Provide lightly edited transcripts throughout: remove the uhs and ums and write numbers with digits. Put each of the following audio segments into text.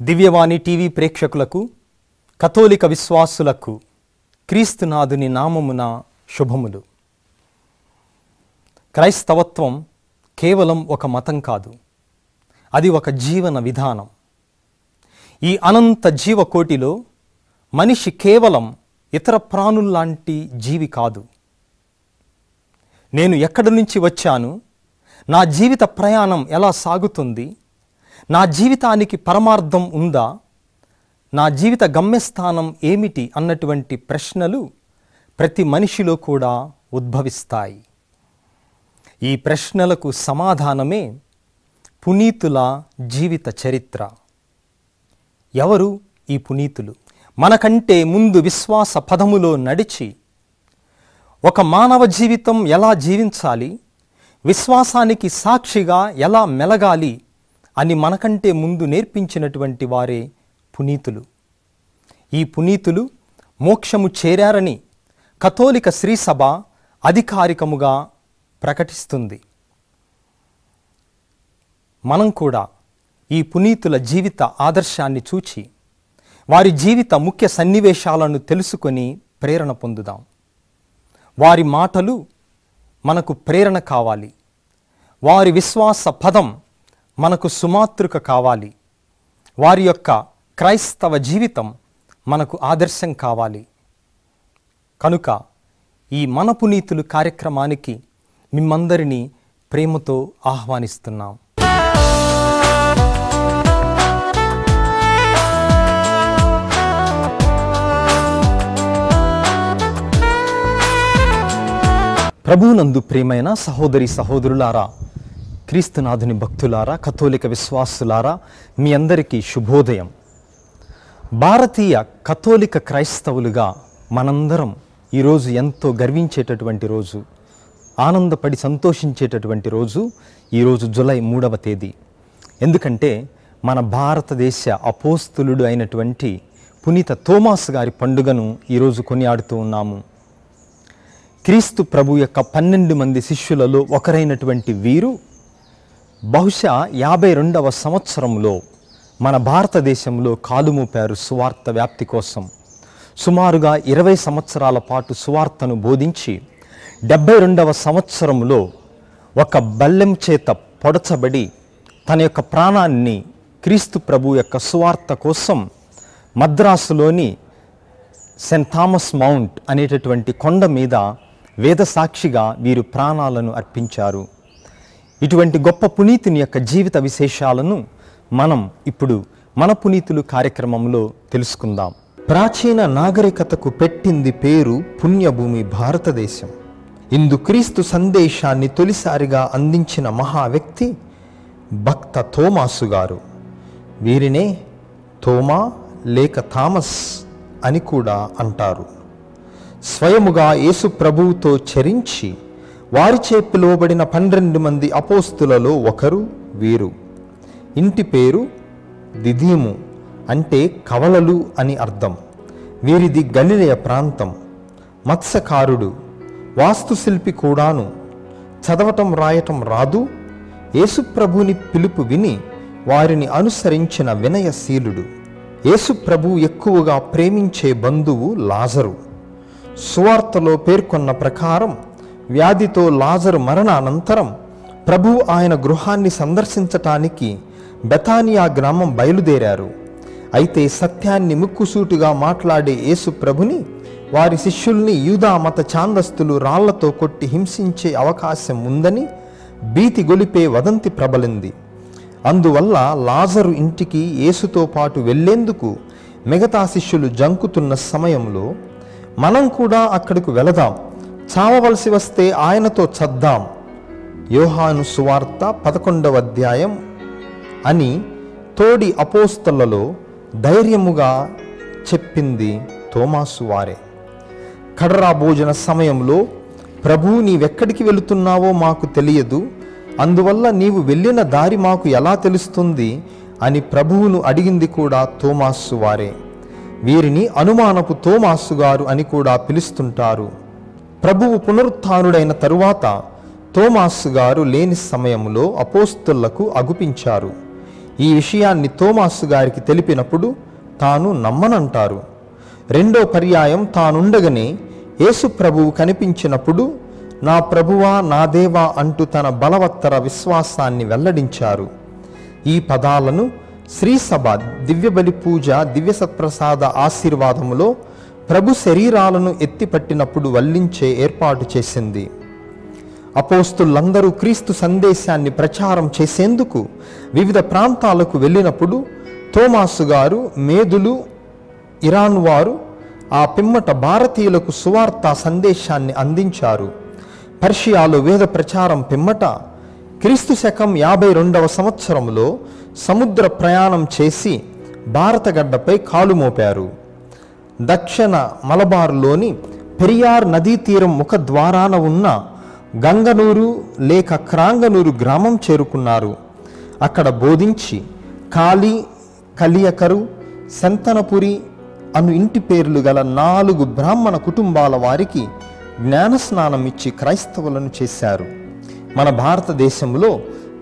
దివ్యవాణి TV ప్రేక్షకులకు, కథోలిక విశ్వాసులకు క్రీస్తునాథుని నామమున శుభములు. క్రైస్తవత్వం కేవలం ఒక మతం కాదు, అది ఒక జీవన విధానం. ఈ అనంత జీవకోటిలో మనిషి కేవలం ఇతర ప్రాణుల్లాంటి జీవి కాదు. నేను ఎక్కడి నుంచి వచ్చాను, నా జీవిత ప్రయాణం ఎలా సాగుతుంది, నా జీవితానికి పరమార్థం ఉందా, నా జీవిత గమ్యస్థానం ఏమిటి అన్నటువంటి ప్రశ్నలు ప్రతి మనిషిలో కూడా ఉద్భవిస్తాయి. ఈ ప్రశ్నలకు సమాధానమే పునీతుల జీవిత చరిత్ర. ఎవరు ఈ పునీతులు? మనకంటే ముందు విశ్వాస పదములో నడిచి ఒక మానవ జీవితం ఎలా జీవించాలి, విశ్వాసానికి సాక్షిగా ఎలా మెలగాలి అని మనకంటే ముందు నేర్పించినటువంటి వారే పునీతులు. ఈ పునీతులు మోక్షము చేరారని కథోలిక శ్రీసభ అధికారికముగా ప్రకటిస్తుంది. మనం కూడా ఈ పునీతుల జీవిత ఆదర్శాన్ని చూచి వారి జీవిత ముఖ్య సన్నివేశాలను తెలుసుకొని ప్రేరణ పొందుదాం. వారి మాటలు మనకు ప్రేరణ కావాలి, వారి విశ్వాస పదం మనకు సుమాతృక కావాలి, వారి యొక్క క్రైస్తవ జీవితం మనకు ఆదర్శం కావాలి. కనుక ఈ మన పునీతులు కార్యక్రమానికి మిమ్మందరినీ ప్రేమతో ఆహ్వానిస్తున్నాం. ప్రభువునందు ప్రియమైన సహోదరి సహోదరులారా, క్రీస్తునాథుని భక్తులారా, కథోలిక విశ్వాసులారా, మీ అందరికీ శుభోదయం. భారతీయ కథోలిక క్రైస్తవులుగా మనందరం ఈరోజు ఎంతో గర్వించేటటువంటి రోజు, ఆనందపడి సంతోషించేటటువంటి రోజు ఈరోజు జూలై 3వ తేదీ. ఎందుకంటే మన భారతదేశ అపోస్తులుడు అయినటువంటి పునీత తోమాస్ గారి పండుగను ఈరోజు కొనియాడుతూ ఉన్నాము. క్రీస్తు ప్రభు యొక్క 12 మంది శిష్యులలో ఒకరైనటువంటి వీరు బహుశా 52వ సంవత్సరంలో మన భారతదేశంలో కాలుమూపారు సువార్త వ్యాప్తి కోసం. సుమారుగా 20 సంవత్సరాల పాటు సువార్తను బోధించి 72వ సంవత్సరంలో ఒక బల్లెం చేత పొడచబడి తన యొక్క ప్రాణాన్ని క్రీస్తు ప్రభు యొక్క సువార్త కోసం మద్రాసులోని సెయింట్ థామస్ మౌంట్ అనేటటువంటి కొండ మీద వేద సాక్షిగా వీరు ప్రాణాలను అర్పించారు. ఇటువంటి గొప్ప పునీతుని యొక్క జీవిత విశేషాలను మనం ఇప్పుడు మన పునీతులు కార్యక్రమంలో తెలుసుకుందాం. ప్రాచీన నాగరికతకు పెట్టింది పేరు పుణ్యభూమి భారతదేశం. ఇందు క్రీస్తు సందేశాన్ని తొలిసారిగా అందించిన మహా వ్యక్తి భక్త తోమాసు గారు. వీరినే తోమా లేక థామస్ అని కూడా అంటారు. స్వయముగా యేసు ప్రభువుతో చరించి వారిచే పిలువబడిన 12 మంది అపోస్తులలో ఒకరు వీరు. ఇంటి పేరు దిదీము, అంటే కవలలు అని అర్థం. వీరిది గలిలయ ప్రాంతం. మత్స్యకారుడు, వాస్తుశిల్పి కూడాను. చదవటం రాయటం రాదు. యేసు ప్రభుని పిలుపు విని వారిని అనుసరించిన వినయశీలుడు. యేసు ప్రభు ఎక్కువగా ప్రేమించే బంధువు లాజరు. సువార్తలో పేర్కొన్న ప్రకారం వ్యాధితో లాజరు మరణానంతరం ప్రభువు ఆయన గృహాన్ని సందర్శించటానికి బెతానియా గ్రామం బయలుదేరారు. అయితే సత్యాన్ని ముక్కుసూటిగా మాట్లాడే యేసు ప్రభుని వారి శిష్యుల్ని యూదా మత ఛాందస్తులు రాళ్లతో కొట్టి హింసించే అవకాశం ఉందని భీతి గొలిపే వదంతి ప్రబలింది. అందువల్ల లాజరు ఇంటికి యేసుతో పాటు వెళ్లేందుకు మిగతా శిష్యులు జంకుతున్న సమయంలో మనం కూడా అక్కడికి వెళదాం, చావవలసి వస్తే ఆయనతో చద్దాం, యోహాను సువార్త 11వ అధ్యాయం అని తోడి అపోస్తలలో ధైర్యముగా చెప్పింది తోమాసు వారే. కడరా భోజన సమయంలో ప్రభు, నీవెక్కడికి వెళుతున్నావో మాకు తెలియదు, అందువల్ల నీవు వెళ్ళిన దారి మాకు ఎలా తెలుస్తుంది అని ప్రభువును అడిగింది కూడా తోమాసు వారే. వీరిని అనుమానపు తోమాసు గారు అని కూడా పిలుస్తుంటారు. ప్రభువు పునరుత్థానుడైన తరువాత తోమాసు గారు లేని సమయంలో అపోస్తలులకు అగుపించారు. ఈ విషయాన్ని తోమాసు గారికి తెలిపినప్పుడు తాను నమ్మనంటారు. రెండో పర్యాయం తానుండగానే యేసు ప్రభువు కనిపించినప్పుడు నా ప్రభువా నా దేవా అంటూ తన బలవత్తర విశ్వాసాన్ని వెల్లడించారు. ఈ పదాలను శ్రీసభ దివ్యబలి పూజ దివ్య సత్ప్రసాద ఆశీర్వాదములో ప్రభు శరీరాలను ఎత్తిపట్టినప్పుడు వల్లించే ఏర్పాటు చేసింది. అపోస్తులందరూ క్రీస్తు సందేశాన్ని ప్రచారం చేసేందుకు వివిధ ప్రాంతాలకు వెళ్ళినప్పుడు తోమాసు గారు, మేదులు, ఇరాన్ వారు ఆ పిమ్మట భారతీయులకు సువార్త సందేశాన్ని అందించారు. పర్షియాలో వేద ప్రచారం పిమ్మట క్రీస్తు శకం 52వ సంవత్సరంలో సముద్ర ప్రయాణం చేసి భారతగడ్డపై కాలు మోపారు. దక్షిణ మలబారులోని పెరియార్ నదీ తీరం ముఖద్వారాన ఉన్న గంగనూరు లేక క్రాంగనూరు గ్రామం చేరుకున్నారు. అక్కడ బోధించి కాళీ, కలియకరు, సంతనపురి అను ఇంటి పేర్లు గల 4 బ్రాహ్మణ కుటుంబాల వారికి జ్ఞానస్నానం ఇచ్చి క్రైస్తవులను చేశారు. మన భారతదేశంలో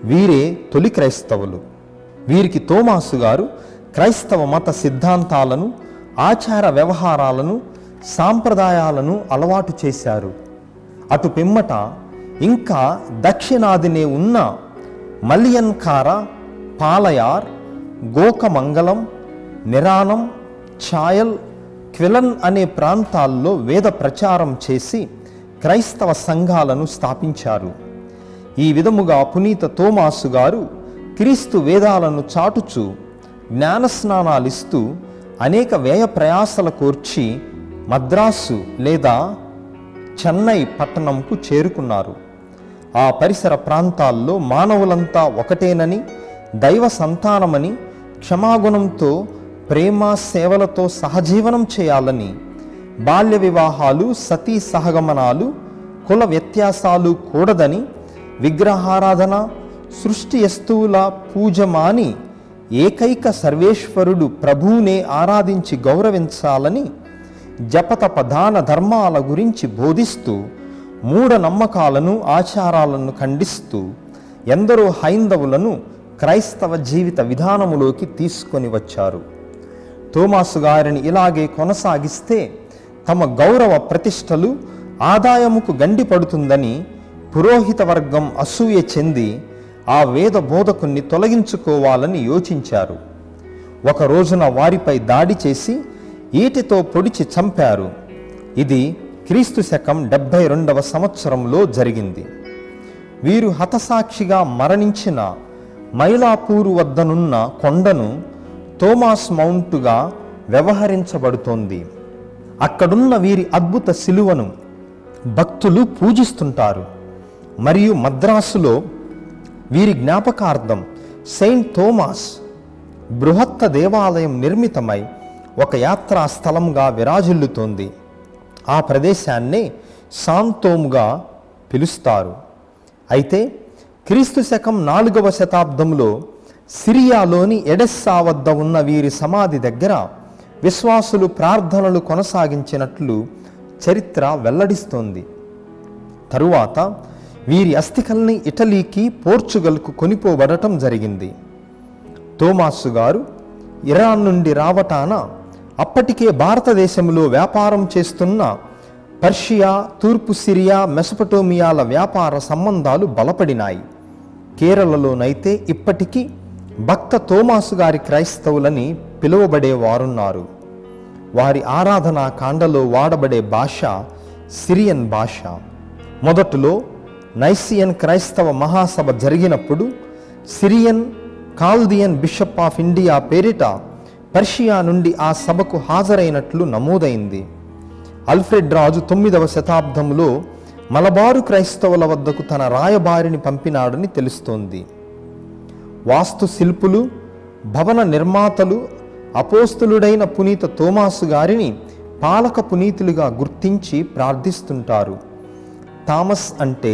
వీరే తొలి క్రైస్తవులు. వీరికి తోమాసు గారు క్రైస్తవ మత సిద్ధాంతాలను, ఆచార వ్యవహారాలను, సాంప్రదాయాలను అలవాటు చేశారు. అటు పిమ్మట ఇంకా దక్షిణాదినే ఉన్న మలియన్కార, పాలయార్, గోకమంగళం, నిరానం, ఛాయల్, క్విలన్ అనే ప్రాంతాల్లో వేద ప్రచారం చేసి క్రైస్తవ సంఘాలను స్థాపించారు. ఈ విధముగా పునీత తోమాసు గారు క్రీస్తు వేదాలను చాటుచు జ్ఞానస్నానాలిస్తూ అనేక వ్యయ ప్రయాసల కోర్చి మద్రాసు లేదా చెన్నై పట్టణంకు చేరుకున్నారు. ఆ పరిసర ప్రాంతాల్లో మానవులంతా ఒకటేనని, దైవ సంతానమని, క్షమాగుణంతో ప్రేమ సేవలతో సహజీవనం చేయాలని, బాల్య వివాహాలు, సతీ సహగమనాలు, కుల వ్యత్యాసాలు కూడదని, విగ్రహారాధన, సృష్టి వస్తువుల పూజ మాని ఏకైక సర్వేశ్వరుడు ప్రభువునే ఆరాధించి గౌరవించాలని, జపతప దాన ధర్మాల గురించి బోధిస్తూ మూఢనమ్మకాలను, ఆచారాలను ఖండిస్తూ ఎందరో హైందవులను క్రైస్తవ జీవిత విధానములోకి తీసుకొని వచ్చారు. తోమాసు గారిని ఇలాగే కొనసాగిస్తే తమ గౌరవ ప్రతిష్టలు ఆదాయముకు గండిపడుతుందని పురోహిత వర్గం అసూయ చెంది ఆ వేద బోధకుణ్ణి తొలగించుకోవాలని యోచించారు. ఒక రోజున వారిపై దాడి చేసి ఈటెతో పొడిచి చంపారు. ఇది క్రీస్తు శకం 72వ సంవత్సరంలో జరిగింది. వీరు హతసాక్షిగా మరణించిన మైలాపూరు వద్దనున్న కొండను తోమాస్ మౌంటుగా వ్యవహరించబడుతోంది. అక్కడున్న వీరి అద్భుత శిలువను భక్తులు పూజిస్తుంటారు. మరియు మద్రాసులో వీరి జ్ఞాపకార్థం సెయింట్ థోమాస్ బృహత్త దేవాలయం నిర్మితమై ఒక యాత్రా స్థలంగా విరాజిల్లుతోంది. ఆ ప్రదేశాన్నే సాంతోముగా పిలుస్తారు. అయితే క్రీస్తు శకం 4వ శతాబ్దంలో సిరియాలోని ఎడెస్సా వద్ద ఉన్న వీరి సమాధి దగ్గర విశ్వాసులు ప్రార్థనలు కొనసాగించినట్లు చరిత్ర వెల్లడిస్తోంది. తరువాత వీరి అస్థికల్ని ఇటలీకి, పోర్చుగల్కు కొనిపోబడటం జరిగింది. తోమాసు గారు ఇరాన్ నుండి రావటాన అప్పటికే భారతదేశంలో వ్యాపారం చేస్తున్న పర్షియా, తూర్పు సిరియా, మెసపటోమియాల వ్యాపార సంబంధాలు బలపడినాయి. కేరళలోనైతే ఇప్పటికీ భక్త తోమాసు గారి క్రైస్తవులని పిలువబడేవారున్నారు. వారి ఆరాధనా కాండలో వాడబడే భాష సిరియన్ భాష. మొదట్లో నైసియన్ క్రైస్తవ మహాసభ జరిగినప్పుడు సిరియన్ కాల్దియన్ బిషప్ ఆఫ్ ఇండియా పేరిట పర్షియా నుండి ఆ సభకు హాజరైనట్లు నమోదైంది. అల్ఫ్రెడ్ రాజు 9వ శతాబ్దంలో మలబారు క్రైస్తవుల వద్దకు తన రాయబారిని పంపినాడని తెలుస్తోంది. వాస్తు శిల్పులు, భవన నిర్మాతలు అపోస్తులుడైన పునీత తోమాసు గారిని పాలక పునీతులుగా గుర్తించి ప్రార్థిస్తుంటారు. థామస్ అంటే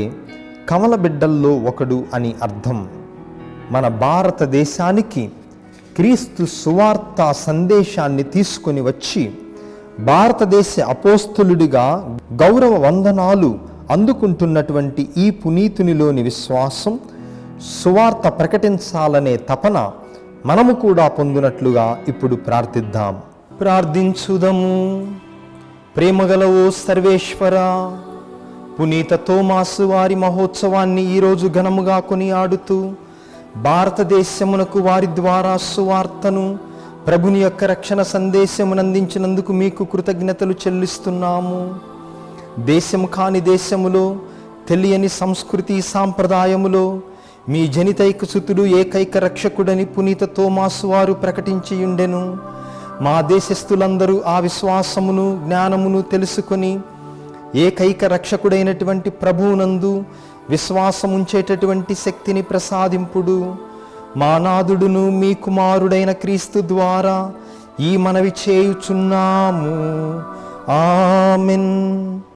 కమల బిడ్డల్లో ఒకడు అని అర్థం. మన భారతదేశానికి క్రీస్తు సువార్త సందేశాన్ని తీసుకొని వచ్చి భారతదేశ అపోస్తులుడిగా గౌరవ వందనాలు అందుకుంటున్నటువంటి ఈ పునీతునిలోని విశ్వాసం, సువార్త ప్రకటించాలనే తపన మనము కూడా పొందునట్లుగా ఇప్పుడు ప్రార్థిద్దాం. ప్రార్థించుదము. ప్రేమగల ఓ సర్వేశ్వర, పునీత తోమాసు వారి మహోత్సవాన్ని ఈరోజు ఘనముగా కొనియాడుతూ భారతదేశమునకు వారి ద్వారా సువార్తను, ప్రభుని యొక్క రక్షణ సందేశమునందించినందుకు మీకు కృతజ్ఞతలు చెల్లిస్తున్నాము. దేశము కాని దేశములో, తెలియని సంస్కృతి సాంప్రదాయములో మీ జనితైక సుతుడు ఏకైక రక్షకుడని పునీత తోమాసు వారు ప్రకటించి ఉండెను. మా దేశస్థులందరూ ఆ విశ్వాసమును, జ్ఞానమును తెలుసుకొని ఏకైక రక్షకుడైనటువంటి ప్రభువునందు విశ్వాసముంచేటటువంటి శక్తిని ప్రసాదింపుడు. మా నాథుడును మీ కుమారుడైన క్రీస్తు ద్వారా ఈ మనవి చేయుచున్నాము. ఆమెన్.